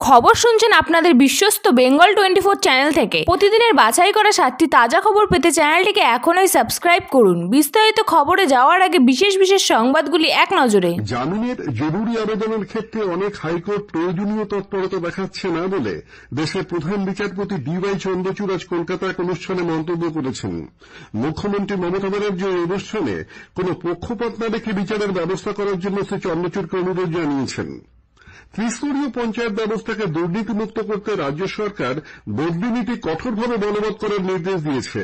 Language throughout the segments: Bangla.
খবর শুনছেন আপনাদের বিশ্বস্ত বেঙ্গল 24 চ্যানেল থেকে। প্রতিদিনের বাছাই করা 7টি তাজা খবর পেতে চ্যানেলটিকে এখনই সাবস্ক্রাইব করুন। বিস্তারিত খবরে যাওয়ার আগে বিশেষ বিশেষ সংবাদগুলি এক নজরে। জামিনের জরুরি আবেদনের ক্ষেত্রে অনেক হাইকোর্ট প্রয়োজনীয় তৎপরতা দেখাচ্ছে না বলে দেশের প্রধান বিচারপতি DY চন্দ্রচূড় আজ কলকাতায় এক অনুষ্ঠানে মন্তব্য করেছেন। মুখ্যমন্ত্রী মমতা ব্যানার্জি এই অনুষ্ঠানে কোনো পক্ষপাত না রেখে বিচারের ব্যবস্থা করার জন্য শ্রী চন্দ্রচূড়কে অনুরোধ জানিয়েছেন। ত্রিস্তরীয় পঞ্চায়েত ব্যবস্থাকে দুর্নীতিমুক্ত করতে রাজ্য সরকার বদলি নীতি কঠোরভাবে বলবৎ করার নির্দেশ দিয়েছে।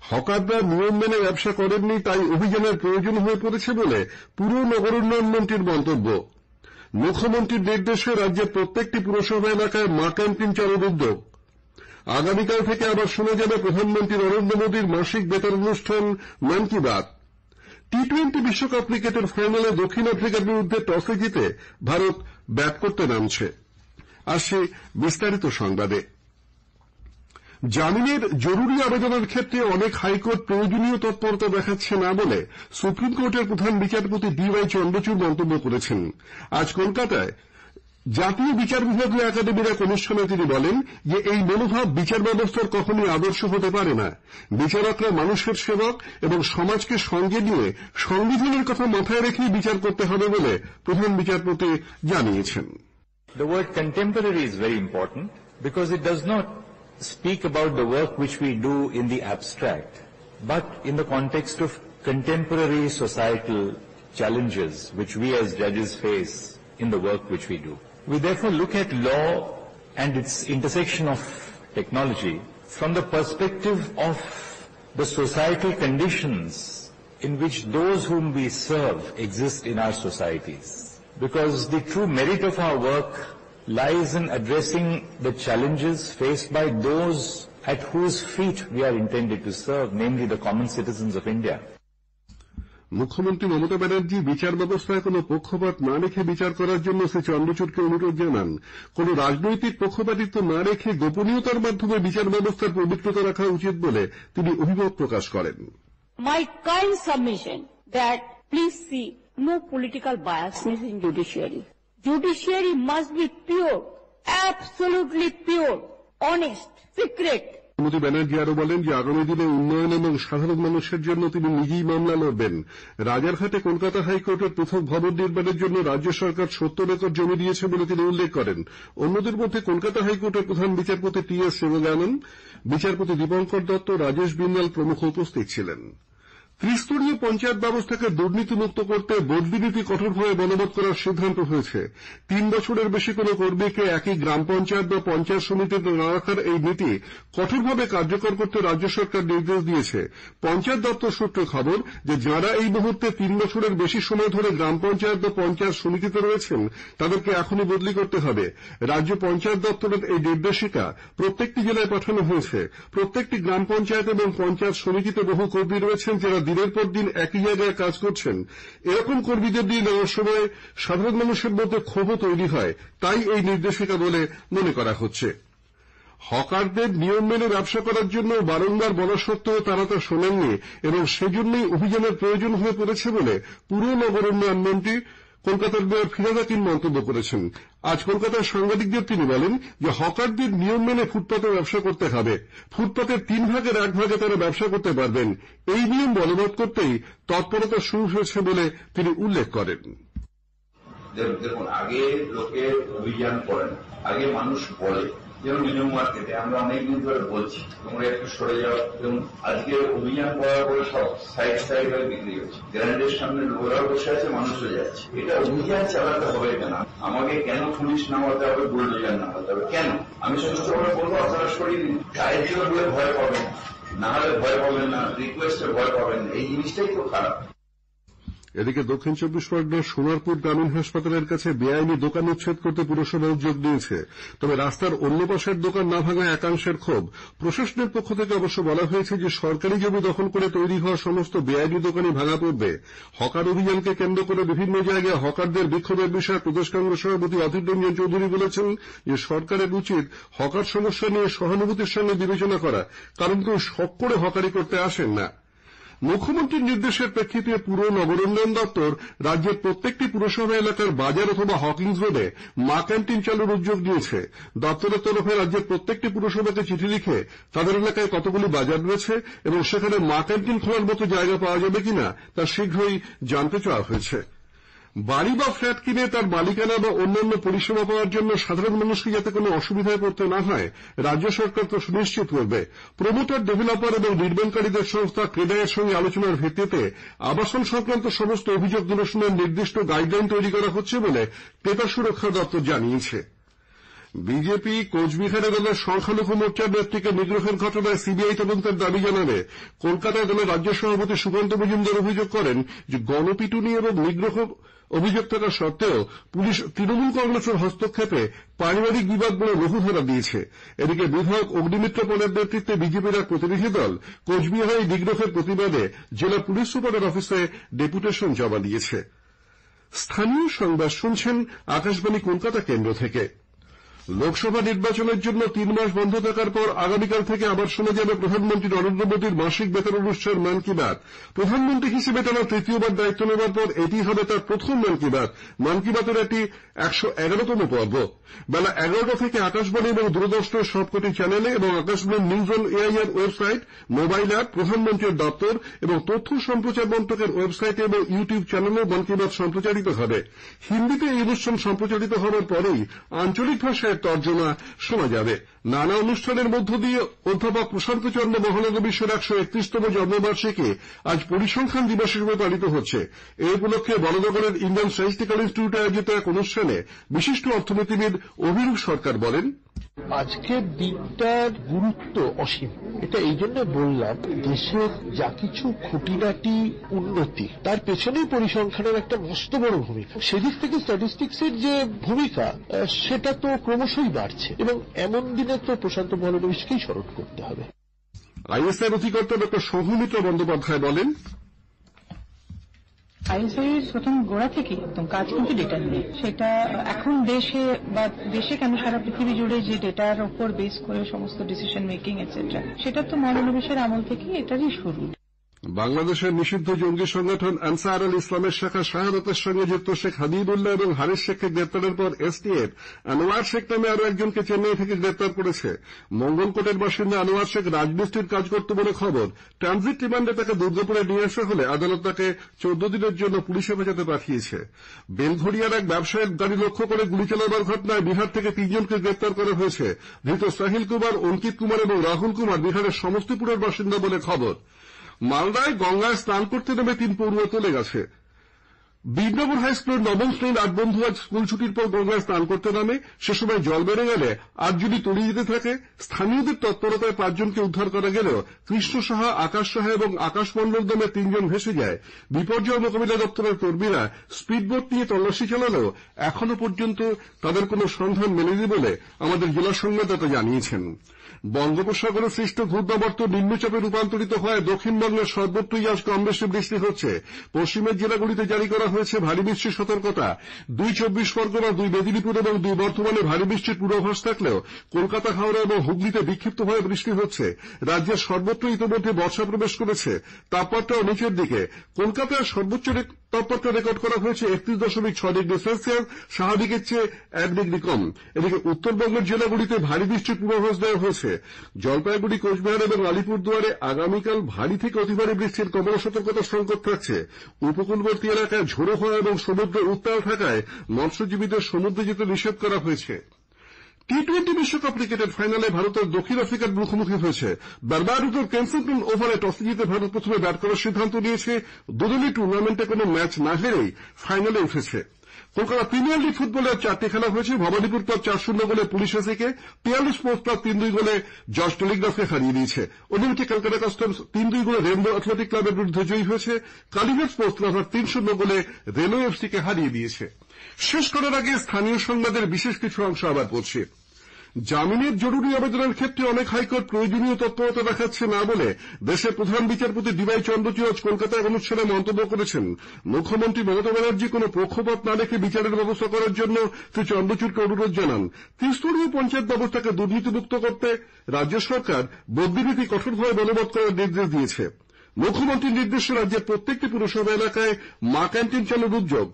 হকাররা নিয়ম মেনে ব্যবসা করেননি, তাই অভিযানের প্রয়োজন হয়ে পড়েছে বলে পুর নগর উন্নয়ন মন্ত্রীর মন্তব্য। মুখ্যমন্ত্রীর নির্দেশে রাজ্যের প্রত্যেকটি পুরসভা এলাকায় মা ক্যান্টিন চালুর উদ্যোগ। আগামীকাল থেকে আবার শোনা যাবে প্রধানমন্ত্রী নরেন্দ্র মোদীর মাসিক বেতার অনুষ্ঠান মন কি বাত। টি-20 বিশ্বকাপ ক্রিকেটের ফাইনালে দক্ষিণ আফ্রিকার বিরুদ্ধে টসে জিতে ভারত ব্যাট করতে নামছে। আসছে বিস্তারিত সংবাদে। জামিনের জরুরি আবেদনের ক্ষেত্রে অনেক হাইকোর্ট প্রয়োজনীয় তৎপরতা দেখাচ্ছে না বলে সুপ্রিম কোর্টের প্রধান বিচারপতি DY চন্দ্রচূড় মন্তব্য করেছেন। আজ কলকাতায় জাতীয় বিচার বিভাগীয় একাডেমির এক অনুষ্ঠানে তিনি বলেন যে এই মনোভাব বিচার ব্যবস্থার কখনোই আদর্শ হতে পারে না। বিচারকরা মানুষের সেবক এবং সমাজকে সঙ্গে নিয়ে সংবিধানের কথা মাথায় রেখেই বিচার করতে হবে বলে প্রধান বিচারপতি জানিয়েছেন। The word contemporary is very important because it does not speak about the work which we do in the abstract, but in the context of contemporary societal challenges which we as judges face in the work which we do. We therefore look at law and its intersection of technology from the perspective of the societal conditions in which those whom we serve exist in our societies. Because the true merit of our work lies in addressing the challenges faced by those at whose feet we are intended to serve, namely the common citizens of India. মুখ্যমন্ত্রী মমতা ব্যানার্জি বিচার ব্যবস্থায় কোনো পক্ষপাত না রেখে বিচার করার জন্য শ্রী চন্দ্রচূড়কে অনুরোধ জানান। কোনো রাজনৈতিক পক্ষপাতিত্ব না রেখে গোপনীয়তার মাধ্যমে বিচার ব্যবস্থার পবিত্রতা রাখা উচিত বলে তিনি অভিমত প্রকাশ করেন। My kind submission that please see no political biasness in judiciary. Judiciary must be pure, absolutely pure, honest, secret. Shrimati Banerjee আরো বলেন যে আগামী দিনে উন্নয়ন এবং সাধারণ মানুষের জন্য তিনি নিজেই মামলা লড়বেন। রাজারহাটে কলকাতা হাইকোর্টের পৃথক ভবন নির্মাণের জন্য রাজ্য সরকার 70 একর জমি দিয়েছে বলে তিনি উল্লেখ করেন। অন্যদের মধ্যে কলকাতা হাইকোর্টের প্রধান বিচারপতি TS শিবগানন, বিচারপতি দীপঙ্কর দত্ত, রাজেশ বিন্দাল প্রমুখ উপস্থিত ছিলেন। ত্রিস্তরীয় পঞ্চায়েত ব্যবস্থাকে দুর্নীতিমুক্ত করতে বদলি নীতি কঠোরভাবে বলবৎ করার সিদ্ধান্ত হয়েছে। 3 বছরের বেশি কোনো কর্মীকে একই গ্রাম পঞ্চায়েত বা পঞ্চায়েত সমিতিতে না রাখার এই নীতি কঠোরভাবে কার্যকর করতে রাজ্য সরকার নির্দেশ দিয়েছে। পঞ্চায়েত দপ্তর সূত্রে খবর যে যাঁরা এই মুহূর্তে 3 বছরের বেশি সময় ধরে গ্রাম পঞ্চায়েত বা পঞ্চায়েত সমিতিতে রয়েছেন তাদেরকে এখনই বদলি করতে হবে। রাজ্য পঞ্চায়েত দপ্তরের এই নির্দেশিকা প্রত্যেকটি জেলায় পাঠানো হয়েছে। প্রত্যেকটি গ্রাম পঞ্চায়েত এবং পঞ্চায়েত সমিতিতে বহু কর্মী রয়েছেন যারা দিনের পর দিন একই জায়গায় কাজ করছেন। এরকম কর্মীদের নিয়ে নেওয়ার সময় সাধারণ মানুষের মধ্যে ক্ষোভ তৈরি হয়, তাই এই নির্দেশিকা বলে মনে করা হচ্ছে। হকারদের নিয়ম মেনে ব্যবসা করার জন্য বারংবার বলা সত্ত্বেও তারা তা শোনেননি এবং সেজন্যই অভিযানের প্রয়োজন হয়ে পড়েছে বলে পুর নগর উন্নয়ন মন্ত্রী কলকাতার মেয়র ফিরহাদ হাকিম মন্তব্য করেছেন। আজ কলকাতায় সাংবাদিকদের তিনি বলেন যে হকারদের নিয়ম মেনে ফুটপাতে ব্যবসা করতে হবে। ফুটপাতের 3 ভাগের 1 ভাগে তারা ব্যবসা করতে পারবেন। এই নিয়ম বলবৎ করতেই তৎপরতা শুরু হয়েছে বলে তিনি উল্লেখ করেন। দেখুন, আগে লোকে অভিযান করেন, আগে মানুষ বলে, যেমন নিউ মার্কেটে আমরা অনেকদিন ধরে বলছি তোমরা একটু সরে যাও। যেমন আজকে অভিযান করার পরে সব সাইড বিক্রি হচ্ছে, গ্র্যান্ডের সামনে লোকরা বসে আছে, মানুষও যাচ্ছে। এটা অভিযান চালাতে হবে কেন? আমাকে কেন পুলিশ নামাতে হবে, বুলডোজার নামাতে হবে কেন? আমি সমস্ত বলবো আপনারা সরিয়ে দিন। গায়ে দিয়ে বলে ভয় পাবেন না, হলে ভয় পাবেন না, রিকোয়েস্টে ভয় পাবেন না, এই জিনিসটাই তো খারাপ। এদিকে দক্ষিণ 24 পরগনার সোনারপুর গ্রামীণ হাসপাতালের কাছে বেআইনি দোকান উচ্ছেদ করতে পুরসভা উদ্যোগ নিয়েছে। তবে রাস্তার অন্য পাশের দোকান না ভাঙায় একাংশের ক্ষোভ। প্রশাসনের পক্ষ থেকে অবশ্য বলা হয়েছে যে সরকারি জমি দখল করে তৈরি হওয়া সমস্ত বেআইনি দোকানই ভাঙা পড়বে। হকার অভিযানকে কেন্দ্র করে বিভিন্ন জায়গায় হকারদের বিক্ষোভের বিষয়ে প্রদেশ কংগ্রেস সভাপতি অধীর রঞ্জন চৌধুরী বলেছেন যে সরকারের উচিত হকার সমস্যা নিয়ে সহানুভূতির সঙ্গে বিবেচনা করা, কারণ কেউ শখ করে হকারি করতে আসেন না। মুখ্যমন্ত্রীর নির্দেশের প্রেক্ষিতে পুর নগরোন্নয়ন দপ্তর রাজ্যের প্রত্যেকটি পুরসভা এলাকার বাজার অথবা হকিংস রোডে মা ক্যান্টিন চালুর উদ্যোগ নিয়েছে। দপ্তরের তরফে রাজ্যের প্রত্যেকটি পুরসভাকে চিঠি লিখে তাদের এলাকায় কতগুলি বাজার রয়েছে এবং সেখানে মা ক্যান্টিন খোলার মতো জায়গা পাওয়া যাবে কিনা তা শীঘ্রই জানতে চাওয়া হয়েছে। বাড়ি বা ফ্ল্যাট কিনে তার মালিকানা বা অন্যান্য পরিষেবা পাওয়ার জন্য সাধারণ মানুষকে যাতে কোনো অসুবিধায় পড়তে না হয় রাজ্য সরকার তা সুনিশ্চিত করবে। প্রমোটার, ডেভেলপার এবং নির্মাণকারীদের সংস্থা ক্রেডাইয়ের সঙ্গে আলোচনার ভিত্তিতে আবাসন সংক্রান্ত সমস্ত অভিযোগ নিরসনের নির্দিষ্ট গাইডলাইন তৈরি করা হচ্ছে বলে ক্রেতা সুরক্ষা দপ্তর জানিয়েছে। বিজেপি কোচবিহারে দলের সংখ্যালঘু মোর্চার নেত্রীকে নিগ্রহের ঘটনায় সিবিআই তদন্তের দাবি জানালে কলকাতায় দলের রাজ্য সভাপতি সুকান্ত মজুমদার অভিযোগ করেন যে গণপিটুনি এবং নিগ্রহ অভিযোগ থাকা সত্ত্বেও পুলিশ তৃণমূল কংগ্রেসের হস্তক্ষেপে পারিবারিক বিবাদ বলে লঘুধারা দিয়েছে। এদিকে বিধায়ক অগ্নিমিত্র পলের নেতৃত্বে বিজেপির এক প্রতিনিধি দল কোচবিহারে এই নিগ্রহের প্রতিবাদে জেলা পুলিশ সুপারের অফিসে ডেপুটেশন জমা দিয়েছে। স্থানীয় সংবাদ শুনছেন আকাশবাণী কলকাতা কেন্দ্র থেকে। লোকসভা নির্বাচনের জন্য 3 মাস বন্ধ থাকার পর আগামীকাল থেকে আবার শোনা যাবে প্রধানমন্ত্রী নরেন্দ্র মোদীর মাসিক বেতার অনুষ্ঠান মন কি বাত। প্রধানমন্ত্রী হিসেবে টানা তৃতীয়বার দায়িত্ব নেওয়ার পর এটি হবে তার প্রথম মন কি বাত। মন কি বাতের এটি 111তম পর্ব। বেলা 11টা থেকে আকাশবাণী এবং দূরদর্শনের সবকটি চ্যানেলে এবং Akashvani news on AIR website, mobile app, প্রধানমন্ত্রীর দপ্তর এবং তথ্য সম্প্রচার মন্ত্রকের ওয়েবসাইটে এবং ইউটিউব চ্যানেলে মন কি বাত সম্প্রচারিত হবে। হিন্দিতে এই অনুষ্ঠান সম্প্রচারিত হওয়ার পরেই আঞ্চলিক ভাষায় তর্জমা শোনা যাবে। নানা অনুষ্ঠানের মধ্য দিয়ে অধ্যাপক প্রশান্ত চন্দ্র মহলানবিশের 131তম জন্মবার্ষিকী আজ পরিসংখ্যান দিবস হিসেবে পালিত হচ্ছে। এই উপলক্ষে বড়নগরের ইন্ডিয়ান স্ট্যাটিস্টিক্যাল ইনস্টিটিউটে আয়োজিত এক অনুষ্ঠানে বিশিষ্ট অর্থনীতিবিদ অভিরূপ সরকার বলেন, আজকের দিনটার গুরুত্ব অসীম। এটা এই জন্য বললাম, দেশের যা কিছু খুঁটিনাটি উন্নতি তার পেছনেই পরিসংখ্যানের একটা মস্ত বড় ভূমিকা। সেদিক থেকে স্ট্যাটিস্টিক্সের যে ভূমিকা সেটা তো ক্রমশই বাড়ছে এবং এমন দিনে তো প্রশান্ত মহলানবিশকেই স্মরণ করতে হবে। আইএসআইর অধিকর্তা ডক্টর সৌমিত্র বন্দ্যোপাধ্যায় বলেন, আইএসআইয়ের প্রথম গোড়া থেকে একদম কাজ কিন্তু ডেটা নিয়ে। সেটা এখন দেশে কেন সারা পৃথিবী জুড়ে যে ডেটার উপর বেস করে সমস্ত ডিসিশন মেকিং এটসেট্রা, সেটা তো মহলানবিশের আমল থেকে এটারই শুরু। বাংলাদেশের নিষিদ্ধ জঙ্গি সংগঠন আনসার আল ইসলামের শাখা শাহাদাতের সঙ্গে যুক্ত শেখ হাবিবুল্লাহ এবং হারিস শেখকে গ্রেপ্তারের পর এসটিএফ আনোয়ার শেখ নামে আরও একজনকে চেন্নাই থেকে গ্রেপ্তার করেছে। মঙ্গলকোটের বাসিন্দা আনোয়ার শেখ রাজমিস্ত্রির কাজ করত বলে খবর। ট্রানজিট রিমান্ডে তাকে দুর্গাপুরে নিয়ে আসা হলে আদালত তাকে 14 দিনের জন্য পুলিশ হেফাজতে পাঠিয়েছে। বেলঘড়িয়ার এক ব্যবসায়িক গাড়ি লক্ষ্য করে গুলি চালানোর ঘটনায় বিহার থেকে 3 জনকে গ্রেপ্তার করা হয়েছে। ধৃত সাহিল কুমার, অঙ্কিত কুমার এবং রাহুল কুমার বিহারের সমস্তিপুরের বাসিন্দা বলে খবর। মালদায় গঙ্গায় স্নান করতে নেমে 3 পড়ুয়া চলে গেছে। বীরনগর হাই স্কুলের 9ম শ্রেণীর 8 বন্ধু আজ স্কুল ছুটির পর গঙ্গায় স্নান করতে নামে। সে সময় জল বেড়ে গেলে 8 জনই তলিয়ে যেতে থাকে। স্থানীয়দের তৎপরতায় 5 জনকে উদ্ধার করা গেলেও কৃষ্ণ সাহা, আকাশ সাহা এবং আকাশ মণ্ডল নামে 3 জন ভেসে যায়। বিপর্যয় মোকাবিলা দপ্তরের কর্মীরা স্পিডবোট নিয়ে তল্লাশি চালালেও এখনো পর্যন্ত তাদের কোনো সন্ধান মেলেনি বলে আমাদের জেলা সংবাদদাতা জানিয়েছেন। বঙ্গোপসাগরে সৃষ্ট ঘূর্ণাবর্ত নিম্নচাপে রূপান্তরিত হওয়ায় দক্ষিণবঙ্গের সর্বত্রই আজ কম বেশি বৃষ্টি হচ্ছে। পশ্চিমের জেলাগুলিতে জারি করা হয়েছে ভারী বৃষ্টির সতর্কতা। 2 চব্বিশ পরগনা, 2 মেদিনীপুর এবং 2 বর্ধমানে ভারী বৃষ্টির পূর্বাভাস থাকলেও কলকাতা, হাওড়া এবং হুগলিতে বিক্ষিপ্তভাবে বৃষ্টি হচ্ছে। রাজ্যের সর্বত্র ইতিমধ্যে বর্ষা প্রবেশ করেছে। তাপমাত্রাও নিচের দিকে। কলকাতায় সর্বোচ্চ তাপমাত্রা রেকর্ড করা হয়েছে 31.6 ডিগ্রি সেলসিয়াস, স্বাভাবিকের চেয়ে 1 ডিগ্রি কম। এদিকে উত্তরবঙ্গের জেলাগুলিতে ভারী বৃষ্টির পূর্বাভাস দেওয়া হয়েছে। জলপাইগুড়ি, কোচবিহার এবং আলিপুরদুয়ারে আগামীকাল ভারী থেকে অতি ভারী বৃষ্টির কমলা সতর্কতার সংকেত থাকছে। উপকূলবর্তী এলাকায় ঝোড়ো হওয়া এবং সমুদ্র উত্তাল থাকায় মৎস্যজীবীদের সমুদ্রে যেতে নিষেধ করা হয়েছে। টি-20 বিশ্বকাপ ক্রিকেটের ফাইনালে ভারতের দক্ষিণ আফ্রিকার মুখোমুখি হয়েছে। বারবাডোসের কেনসিংটন ওভালে টসে জিতে ভারত প্রথমে ব্যাট করার সিদ্ধান্ত নিয়েছে। দুদলই টুর্নামেন্টে কোনো ম্যাচ না হেরেই ফাইনালে উঠেছে। কলকাতা প্রিমিয়ার লিগ ফুটবলে 4টি খেলা হয়েছে। ভবানীপুর ক্লাব 4-0 গোলে পুলিশ এসিকে, পিয়ালি স্পোর্টস ক্লাব 3-2 গোলে জজ টেলিগ্রাফকে হারিয়ে দিয়েছে। অন্যদিকে ক্যালকাটা কাস্টমস 3-2 গোলে রেনবো অ্যাথলেটিক ক্লাবের বিরুদ্ধে জয়ী হয়েছে। কালীঘাট স্পোর্টস ক্লাব 3-0 গোলে রেলওয়ে এফসিকে হারিয়ে দিয়েছে। শেষ করার আগে স্থানীয় সংবাদের বিশেষ কিছু অংশ আবার পড়ছি। জামিনের জরুরি আবেদনের ক্ষেত্রে অনেক হাইকোর্ট প্রয়োজনীয় তৎপরতা দেখাচ্ছে না বলে দেশের প্রধান বিচারপতি ডিওয়াই চন্দ্রচূড় আজ কলকাতায় এক অনুষ্ঠানে মন্তব্য করেছেন। মুখ্যমন্ত্রী মমতা ব্যানার্জি কোনো পক্ষপাত না রেখে বিচারের ব্যবস্থা করার জন্য শ্রী চন্দ্রচূড়কে অনুরোধ জানান। ত্রিস্তরীয় পঞ্চায়েত ব্যবস্থাকে দুর্নীতিমুক্ত করতে রাজ্য সরকার বদলি নীতি কঠোরভাবে বলবৎ করার নির্দেশ দিয়েছে। মুখ্যমন্ত্রীর নির্দেশে রাজ্যের প্রত্যেকটি পুরসভা এলাকায় মা ক্যান্টিন চালুর উদ্যোগ।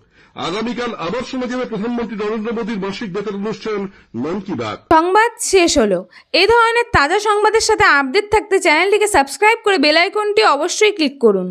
আগামীকাল আবার শোনা যাবে প্রধানমন্ত্রী নরেন্দ্র মোদীর মাসিক বেতার অনুষ্ঠান মন কি বাত। সংবাদ শেষ হলো। এই ধরনের তাজা সংবাদের সাথে আপডেট থাকতে চ্যানেলটিকে সাবস্ক্রাইব করে বেল আইকনটি অবশ্যই ক্লিক করুন।